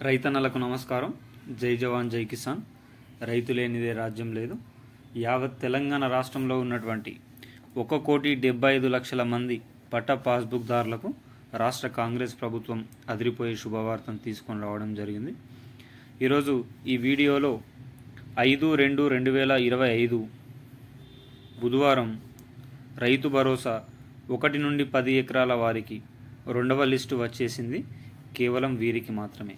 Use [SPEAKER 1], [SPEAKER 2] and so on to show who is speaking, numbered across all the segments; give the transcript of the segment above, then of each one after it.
[SPEAKER 1] రైతన్నలకు నమస్కారం. జై జవాన్ జై కిసాన్. రైతు లేనిదే రాజ్యం లేదు. యావత్ తెలంగాణ రాష్ట్రంలో ఉన్నటువంటి 1,75,00,000 మంది పట్టా పాస్బుక్దారులకు రాష్ట్ర కాంగ్రెస్ ప్రభుత్వం అదిరిపోయే శుభవార్తను తీసుకొని రావడం జరిగింది. ఈరోజు ఈ వీడియోలో 5/2/2025 బుధవారం రైతు భరోసా 1 నుండి 10 ఎకరాల వారికి 2వ లిస్టు వచ్చేసింది. కేవలం వీరికి మాత్రమే.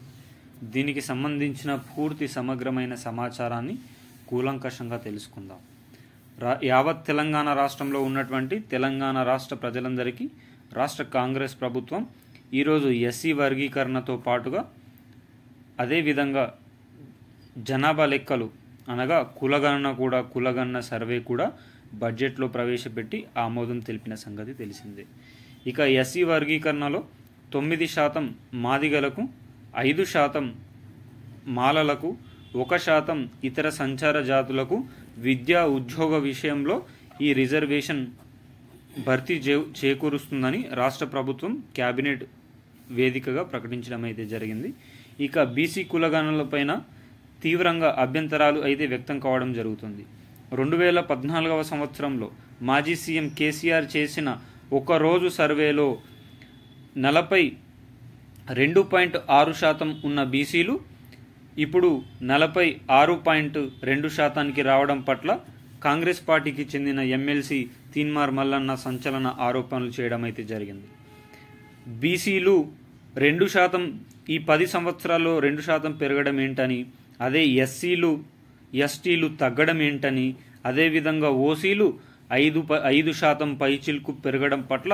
[SPEAKER 1] దీనికి సంబంధించిన పూర్తి సమగ్రమైన సమాచారాన్ని కూలంకషంగా తెలుసుకుందాం. యావత్ తెలంగాణ రాష్ట్రంలో ఉన్నటువంటి తెలంగాణ రాష్ట్ర ప్రజలందరికీ రాష్ట్ర కాంగ్రెస్ ప్రభుత్వం ఈరోజు ఎస్సీ వర్గీకరణతో పాటుగా అదేవిధంగా జనాభా లెక్కలు అనగా కులగణన సర్వే కూడా బడ్జెట్లో ప్రవేశపెట్టి ఆమోదం తెలిపిన సంగతి తెలిసిందే. ఇక ఎస్సీ వర్గీకరణలో 9% మాదిగలకు, 5% మాలలకు, 1% ఇతర సంచార జాతులకు విద్యా ఉద్యోగ విషయంలో ఈ రిజర్వేషన్ భర్తీ చేకూరుస్తుందని రాష్ట్ర ప్రభుత్వం కేబినెట్ వేదికగా ప్రకటించడం అయితే జరిగింది. ఇక బీసీ కులగణనలపైన తీవ్రంగా అభ్యంతరాలు అయితే వ్యక్తం కావడం జరుగుతుంది. 2014వ సంవత్సరంలో మాజీ సీఎం కేసీఆర్ చేసిన ఒకరోజు సర్వేలో 42.6% ఉన్న బీసీలు ఇప్పుడు 46.2%కి రావడం పట్ల కాంగ్రెస్ పార్టీకి చెందిన ఎమ్మెల్సీ తీన్మార్ మల్లన్న సంచలన ఆరోపణలు చేయడం అయితే జరిగింది. బీసీలు 2% ఈ 10 సంవత్సరాల్లో 2% పెరగడం ఏంటని, అదే ఎస్సీలు ఎస్టీలు తగ్గడం ఏంటని, అదేవిధంగా ఓసీలు 5% పైచిల్కు పెరగడం పట్ల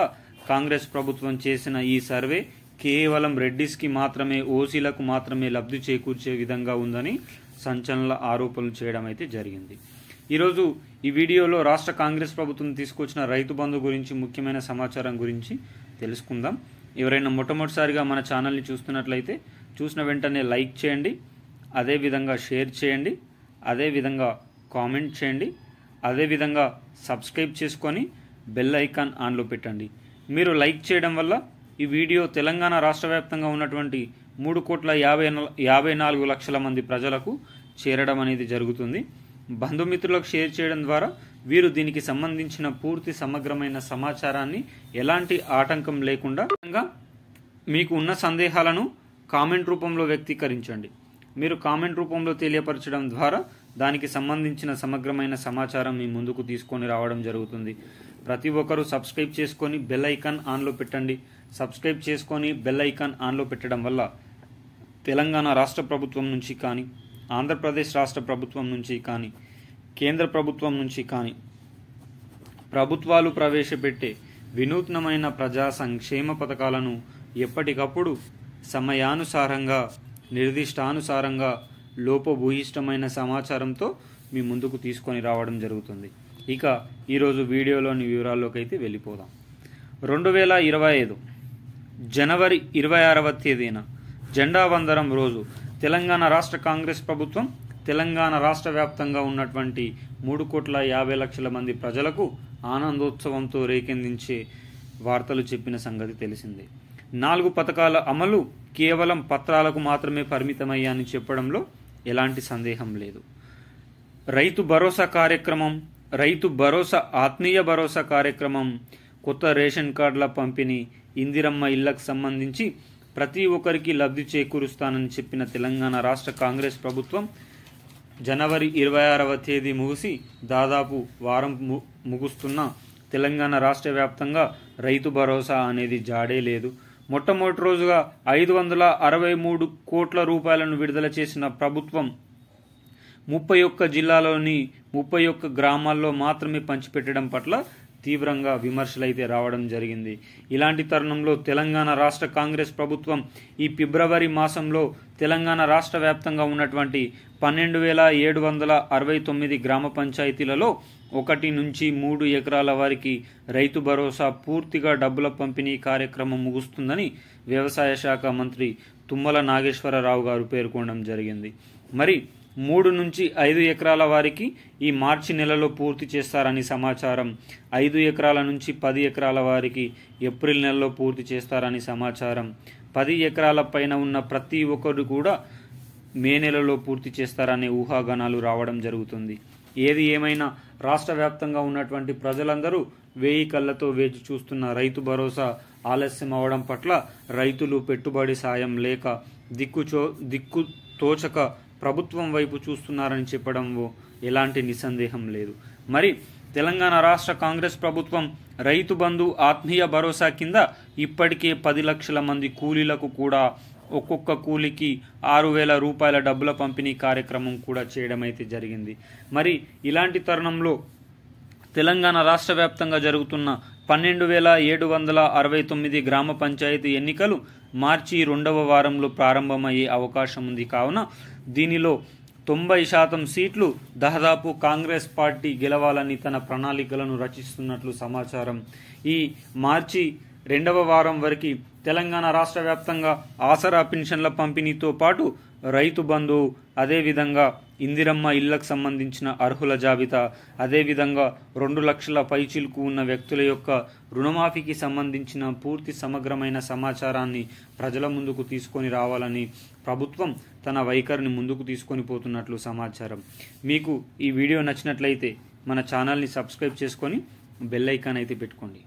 [SPEAKER 1] కాంగ్రెస్ ప్రభుత్వం చేసిన ఈ సర్వే కేవలం రెడ్డిస్కి మాత్రమే, ఓసీలకు మాత్రమే లబ్ధి చేకూర్చే విధంగా ఉందని సంచలన ఆరోపణలు చేయడం అయితే జరిగింది. ఈరోజు ఈ వీడియోలో రాష్ట్ర కాంగ్రెస్ ప్రభుత్వం తీసుకొచ్చిన రైతు బంధు గురించి ముఖ్యమైన సమాచారం గురించి తెలుసుకుందాం. ఎవరైనా మొట్టమొదటిసారిగా మన ఛానల్ని చూస్తున్నట్లయితే చూసిన వెంటనే లైక్ చేయండి, అదేవిధంగా షేర్ చేయండి, అదేవిధంగా కామెంట్ చేయండి, అదేవిధంగా సబ్స్క్రైబ్ చేసుకొని బెల్ ఐకాన్ ఆన్లో పెట్టండి. మీరు లైక్ చేయడం వల్ల ఈ వీడియో తెలంగాణ రాష్ట్ర వ్యాప్తంగా ఉన్నటువంటి 3,54,00,000 మంది ప్రజలకు చేరడం అనేది జరుగుతుంది. బంధుమిత్రులకు షేర్ చేయడం ద్వారా వీరు దీనికి సంబంధించిన పూర్తి సమగ్రమైన సమాచారాన్ని ఎలాంటి ఆటంకం లేకుండా మీకు ఉన్న సందేహాలను కామెంట్ రూపంలో వ్యక్తీకరించండి. మీరు కామెంట్ రూపంలో తెలియపరచడం ద్వారా దానికి సంబంధించిన సమగ్రమైన సమాచారం మీ ముందుకు తీసుకొని రావడం జరుగుతుంది. ప్రతి ఒక్కరూ సబ్స్క్రైబ్ చేసుకొని బెల్ ఐకాన్ ఆన్లో పెట్టండి. సబ్స్క్రైబ్ చేసుకొని బెల్ ఐకాన్ ఆన్లో పెట్టడం వల్ల తెలంగాణ రాష్ట్ర ప్రభుత్వం నుంచి కానీ, ఆంధ్రప్రదేశ్ రాష్ట్ర ప్రభుత్వం నుంచి కానీ, కేంద్ర ప్రభుత్వం నుంచి కానీ ప్రభుత్వాలు ప్రవేశపెట్టే వినూత్నమైన ప్రజా సంక్షేమ పథకాలను ఎప్పటికప్పుడు సమయానుసారంగా, నిర్దిష్టానుసారంగా లోపభూయిష్టమైన సమాచారంతో మీ ముందుకు తీసుకొని రావడం జరుగుతుంది. ఇక ఈరోజు వీడియోలోని వివరాల్లోకి అయితే వెళ్ళిపోదాం. 2025 జనవరి 26వ తేదీన జెండా వందనం రోజు తెలంగాణ రాష్ట్ర కాంగ్రెస్ ప్రభుత్వం తెలంగాణ రాష్ట్ర వ్యాప్తంగా ఉన్నటువంటి 3,50,00,000 మంది ప్రజలకు ఆనందోత్సవంతో రేకెందించే వార్తలు చెప్పిన సంగతి తెలిసిందే. 4 పథకాల అమలు కేవలం పత్రాలకు మాత్రమే పరిమితమయ్యాయని చెప్పడంలో ఎలాంటి సందేహం లేదు. రైతు భరోసా కార్యక్రమం, రైతు భరోసా, ఆత్మీయ భరోసా కార్యక్రమం, కొత్త రేషన్ కార్డుల పంపిణీ, ఇందిరమ్మ ఇళ్లకు సంబంధించి ప్రతి ఒక్కరికి లబ్ధి చేకూరుస్తానని చెప్పిన తెలంగాణ రాష్ట్ర కాంగ్రెస్ ప్రభుత్వం జనవరి 26వ తేదీ ముగిసి దాదాపు వారం ముగుస్తున్న తెలంగాణ రాష్ట్ర వ్యాప్తంగా రైతు భరోసా అనేది జాడే లేదు. మొట్టమొదటి రోజుగా 563 కోట్ల రూపాయలను విడుదల చేసిన ప్రభుత్వం 31 జిల్లాలోని 31 గ్రామాల్లో మాత్రమే పంచిపెట్టడం పట్ల తీవ్రంగా విమర్శలైతే రావడం జరిగింది. ఇలాంటి తరుణంలో తెలంగాణ రాష్ట్ర కాంగ్రెస్ ప్రభుత్వం ఈ ఫిబ్రవరి మాసంలో తెలంగాణ రాష్ట్ర వ్యాప్తంగా ఉన్నటువంటి 12,769 గ్రామ పంచాయతీలలో 1 నుంచి 3 ఎకరాల వారికి రైతు భరోసా పూర్తిగా డబ్బుల పంపిణీ కార్యక్రమం ముగుస్తుందని వ్యవసాయ శాఖ మంత్రి తుమ్మల నాగేశ్వరరావు గారు పేర్కొనడం జరిగింది. మరి 3 నుంచి 5 ఎకరాల వారికి ఈ మార్చి నెలలో పూర్తి చేస్తారని సమాచారం. 5 ఎకరాల నుంచి 10 ఎకరాల వారికి ఏప్రిల్ నెలలో పూర్తి చేస్తారని సమాచారం. 10 ఎకరాల పైన ఉన్న ప్రతి ఒక్కరు కూడా మే నెలలో పూర్తి చేస్తారనే ఊహాగానాలు రావడం జరుగుతుంది. ఏది ఏమైనా రాష్ట్ర వ్యాప్తంగా ఉన్నటువంటి ప్రజలందరూ వేయి కళ్ళతో వేచి చూస్తున్న రైతు భరోసా ఆలస్యం అవడం పట్ల రైతులు పెట్టుబడి సాయం లేక దిక్కు తోచక ప్రభుత్వం వైపు చూస్తున్నారని చెప్పడంలో ఎలాంటి నిస్సందేహం లేదు. మరి తెలంగాణ రాష్ట్ర కాంగ్రెస్ ప్రభుత్వం రైతు బంధు ఆత్మీయ భరోసా కింద ఇప్పటికే 10 లక్షల మంది కూలీలకు కూడా ఒక్కొక్క కూలికి 6,000 రూపాయల డబ్బుల పంపిణీ కార్యక్రమం కూడా చేయడం అయితే జరిగింది. మరి ఇలాంటి తరుణంలో తెలంగాణ రాష్ట్ర వ్యాప్తంగా జరుగుతున్న 12,769 గ్రామ పంచాయతీ ఎన్నికలు మార్చి 2వ వారంలో ప్రారంభమయ్యే అవకాశం ఉంది. కావున దీనిలో 90% సీట్లు దాదాపు కాంగ్రెస్ పార్టీ గెలవాలని తన ప్రణాళికలను రచిస్తున్నట్లు సమాచారం. ఈ మార్చి 2వ వారం వరకు తెలంగాణ రాష్ట్ర వ్యాప్తంగా ఆసరా పెన్షన్ల పంపిణీతో పాటు రైతు బంధు, అదేవిధంగా ఇందిరమ్మ ఇళ్లకు సంబంధించిన అర్హుల జాబితా, అదేవిధంగా 2 లక్షల పైచిలుకు ఉన్న వ్యక్తుల యొక్క రుణమాఫీకి సంబంధించిన పూర్తి సమగ్రమైన సమాచారాన్ని ప్రజల ముందుకు తీసుకొని రావాలని ప్రభుత్వం తన వైఖరిని ముందుకు తీసుకొని పోతున్నట్లు సమాచారం. మీకు ఈ వీడియో నచ్చినట్లయితే మన ఛానల్ని సబ్స్క్రైబ్ చేసుకొని బెల్ ఐకాన్ అయితే పెట్టుకోండి.